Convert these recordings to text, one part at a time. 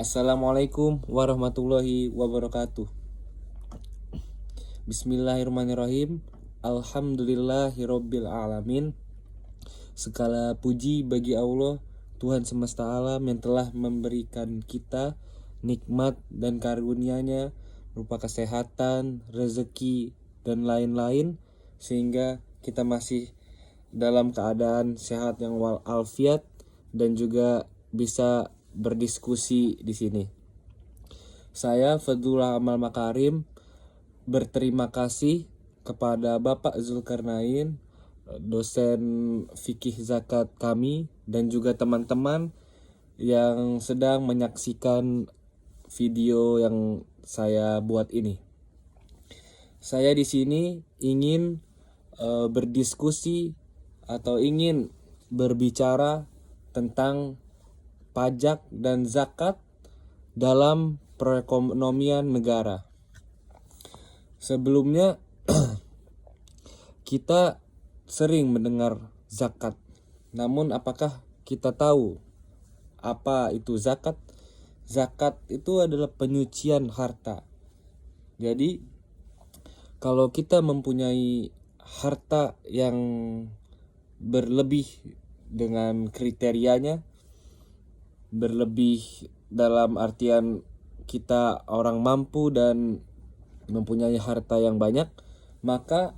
Assalamualaikum warahmatullahi wabarakatuh. Bismillahirrahmanirrahim. Alhamdulillahirabbil alamin. Segala puji bagi Allah, Tuhan semesta alam yang telah memberikan kita nikmat dan karunia-Nya berupa kesehatan, rezeki, dan lain-lain, sehingga kita masih dalam keadaan sehat yang walafiat dan juga bisa berdiskusi di sini. Saya Fadlullah Amal Makarim berterima kasih kepada Bapak Zulkarnain, dosen fikih zakat kami, dan juga teman-teman yang sedang menyaksikan video yang saya buat ini. Saya di sini ingin berdiskusi atau ingin berbicara tentang pajak dan zakat dalam perekonomian negara. Sebelumnya kita sering mendengar zakat. Namun apakah kita tahu apa itu zakat? Zakat itu adalah penyucian harta. Jadi kalau kita mempunyai harta yang berlebih dengan kriterianya, berlebih dalam artian kita orang mampu dan mempunyai harta yang banyak, maka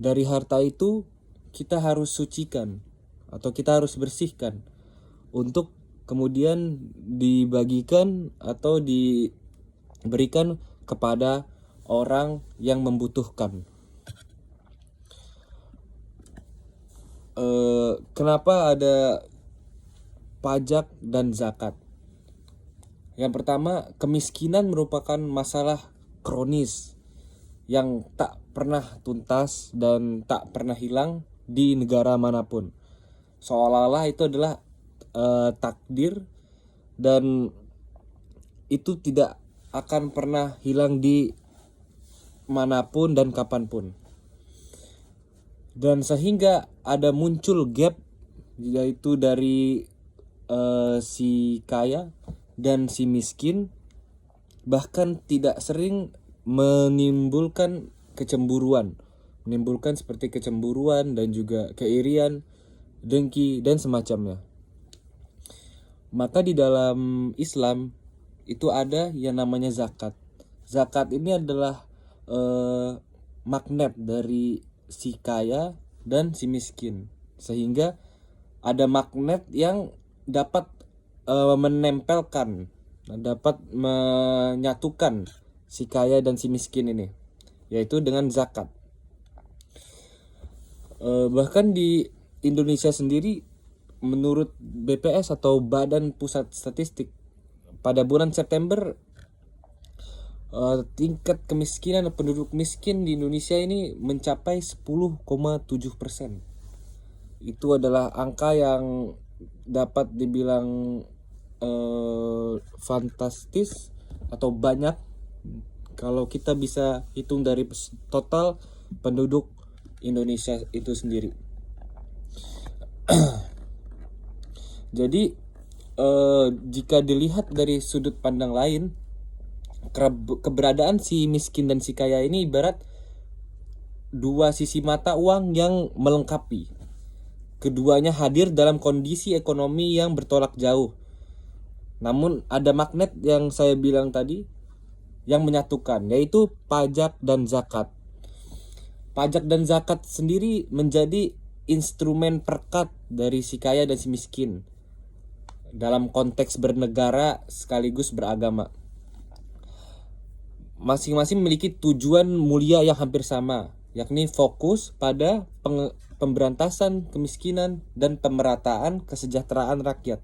dari harta itu kita harus sucikan atau kita harus bersihkan untuk kemudian dibagikan atau diberikan kepada orang yang membutuhkan. Kenapa ada pajak dan zakat? Yang pertama, kemiskinan merupakan masalah kronis yang tak pernah tuntas dan tak pernah hilang di negara manapun. Seolah-olah itu adalah takdir dan itu tidak akan pernah hilang di manapun dan kapanpun. Dan sehingga ada muncul gap, yaitu dari si kaya dan si miskin, bahkan tidak sering menimbulkan kecemburuan, menimbulkan seperti kecemburuan dan juga keirian, dengki dan semacamnya. Maka di dalam Islam itu ada yang namanya zakat. Zakat ini adalah magnet dari si kaya dan si miskin, sehingga ada magnet yang dapat menempelkan, dapat menyatukan si kaya dan si miskin ini, yaitu dengan zakat. Bahkan di Indonesia sendiri, menurut BPS atau Badan Pusat Statistik, pada bulan September tingkat kemiskinan penduduk miskin di Indonesia ini mencapai 10,7%. Itu adalah angka yang dapat dibilang fantastis atau banyak kalau kita bisa hitung dari total penduduk Indonesia itu sendiri. Jadi jika dilihat dari sudut pandang lain, keberadaan si miskin dan si kaya ini ibarat dua sisi mata uang yang melengkapi. Keduanya hadir dalam kondisi ekonomi yang bertolak jauh. Namun ada magnet yang saya bilang tadi yang menyatukan, yaitu pajak dan zakat. Pajak dan zakat sendiri menjadi instrumen perekat dari si kaya dan si miskin dalam konteks bernegara sekaligus beragama. Masing-masing memiliki tujuan mulia yang hampir sama, yakni fokus pada pemberantasan kemiskinan dan pemerataan kesejahteraan rakyat.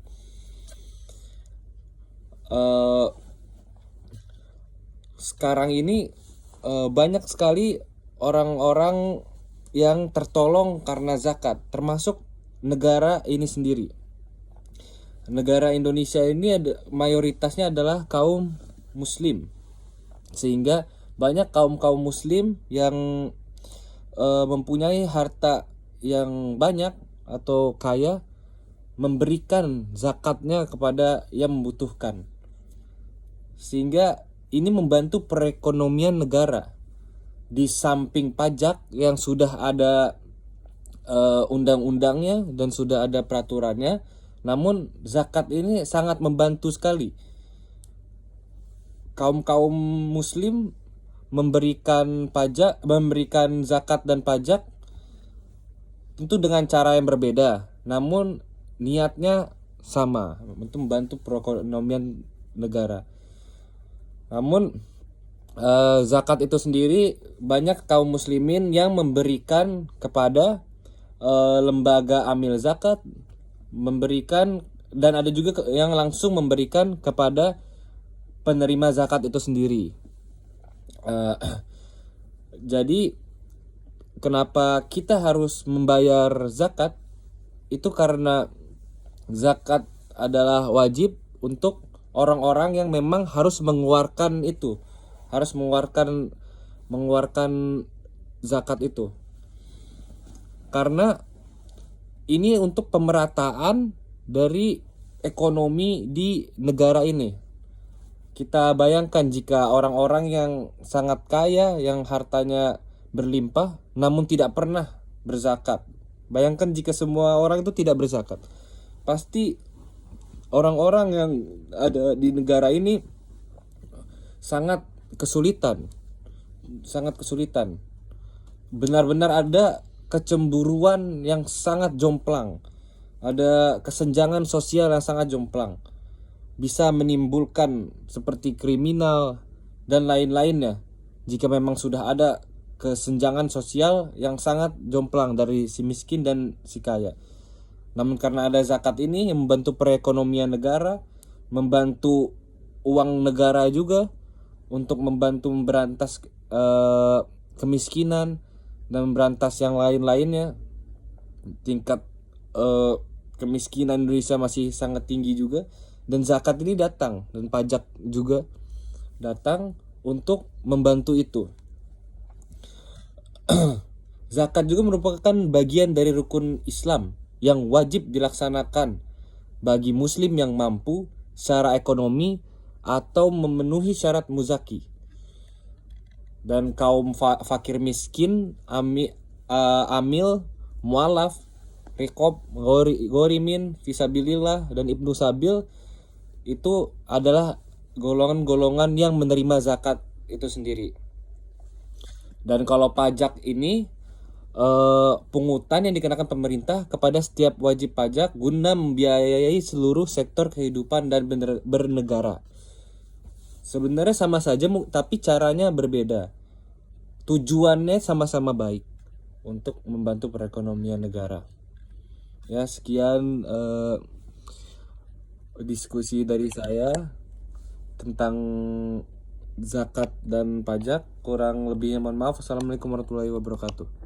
Sekarang ini banyak sekali orang-orang yang tertolong karena zakat, termasuk negara ini sendiri. Negara Indonesia ini mayoritasnya adalah kaum muslim, sehingga banyak kaum muslim yang mempunyai harta yang banyak atau kaya memberikan zakatnya kepada yang membutuhkan. sehingga ini membantu perekonomian negara. Di samping pajak yang sudah ada undang-undangnya dan sudah ada peraturannya, namun zakat ini sangat membantu sekali. Kaum muslim memberikan zakat dan pajak tentu dengan cara yang berbeda, namun niatnya sama, untuk membantu perekonomian negara. Namun zakat itu sendiri banyak kaum muslimin yang memberikan kepada lembaga amil zakat, memberikan, dan ada juga yang langsung memberikan kepada penerima zakat itu sendiri. Jadi kenapa kita harus membayar zakat? Itu karena zakat adalah wajib untuk orang-orang yang memang harus mengeluarkan itu, harus mengeluarkan zakat itu. Karena ini untuk pemerataan dari ekonomi di negara ini. Kita bayangkan jika orang-orang yang sangat kaya, yang hartanya berlimpah, namun tidak pernah berzakat. Bayangkan jika semua orang itu tidak berzakat. Pasti orang-orang yang ada di negara ini sangat kesulitan. Benar-benar ada kecemburuan yang sangat jomplang, ada kesenjangan sosial yang sangat jomplang, bisa menimbulkan seperti kriminal dan lain-lainnya jika memang sudah ada kesenjangan sosial yang sangat jomplang dari si miskin dan si kaya. Namun karena ada zakat ini yang membantu perekonomian negara, membantu uang negara juga untuk membantu memberantas kemiskinan dan memberantas yang lain-lainnya. Tingkat kemiskinan Indonesia masih sangat tinggi juga, dan zakat ini datang, dan pajak juga datang untuk membantu itu. Zakat juga merupakan bagian dari rukun Islam yang wajib dilaksanakan bagi muslim yang mampu secara ekonomi atau memenuhi syarat muzaki. Dan kaum fakir miskin, amil, mualaf, rikob, gorimin, fisabilillah, dan ibnu sabil itu adalah golongan-golongan yang menerima zakat itu sendiri. Dan kalau pajak ini pungutan yang dikenakan pemerintah kepada setiap wajib pajak guna membiayai seluruh sektor kehidupan dan bernegara. Sebenarnya sama saja, tapi caranya berbeda. Tujuannya sama-sama baik, untuk membantu perekonomian negara. Ya, sekian diskusi dari saya tentang zakat dan pajak. Kurang lebihnya mohon maaf. Assalamualaikum warahmatullahi wabarakatuh.